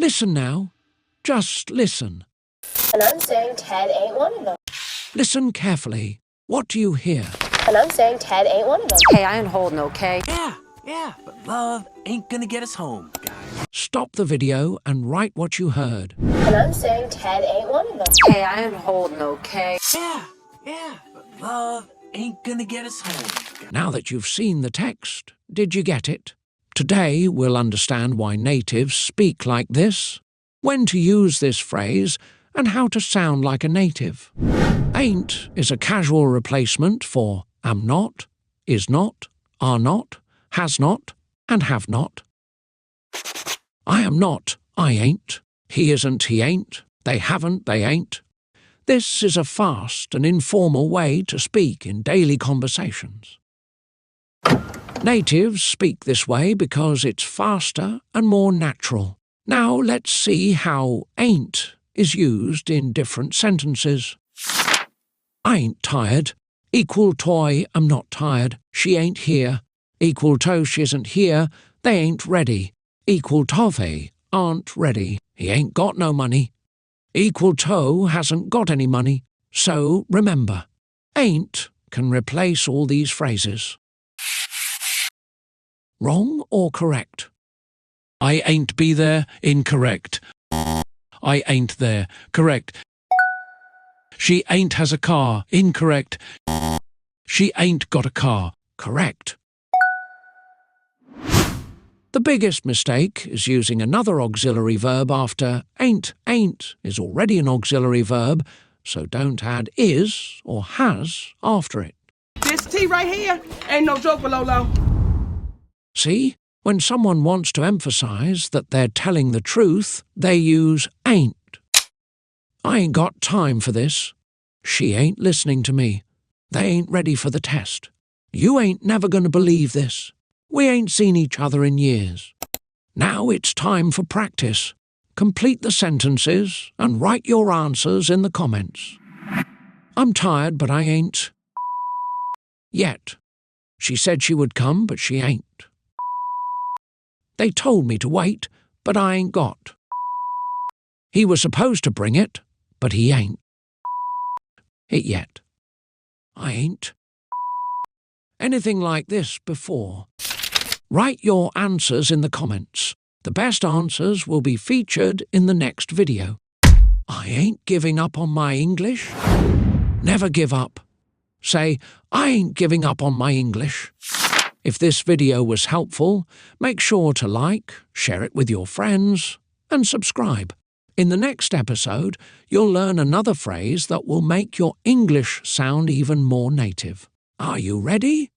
Listen now. Just listen. And I'm saying Ted ain't one of them. Listen carefully. What do you hear? And I'm saying Ted ain't one of them. Hey, I ain't holding, okay? Yeah, but love ain't gonna get us home, guys. Stop the video and write what you heard. And I'm saying Ted ain't one of them. Hey, I ain't holding, okay? Yeah, but love ain't gonna get us home, guys. Now that you've seen the text, did you get it? Today we'll understand why natives speak like this, when to use this phrase, and how to sound like a native. Ain't is a casual replacement for am not, is not, are not, has not, and have not. I am not, I ain't. He isn't, he ain't. They haven't, they ain't. This is a fast and informal way to speak in daily conversations. Natives speak this way because it's faster and more natural. Now let's see how ain't is used in different sentences. I ain't tired. Equal toy, I'm not tired. She ain't here. Equal to, she isn't here. They ain't ready. Equal to, they aren't ready. He ain't got no money. Equal to hasn't got any money. So remember, ain't can replace all these phrases. Wrong or correct? I ain't be there, incorrect. I ain't there, correct. She ain't has a car, incorrect. She ain't got a car, correct. The biggest mistake is using another auxiliary verb after ain't. Ain't is already an auxiliary verb, so don't add is or has after it. This tea right here ain't no joke, Lolo. See? When someone wants to emphasize that they're telling the truth, they use ain't. I ain't got time for this. She ain't listening to me. They ain't ready for the test. You ain't never gonna believe this. We ain't seen each other in years. Now it's time for practice. Complete the sentences and write your answers in the comments. I'm tired, but I ain't yet. She said she would come, but she ain't. They told me to wait, but I ain't got. He was supposed to bring it, but he ain't it yet. I ain't anything like this before. Write your answers in the comments. The best answers will be featured in the next video. I ain't giving up on my English. Never give up. Say, I ain't giving up on my English. If this video was helpful, make sure to like, share it with your friends, and subscribe. In the next episode, you'll learn another phrase that will make your English sound even more native. Are you ready?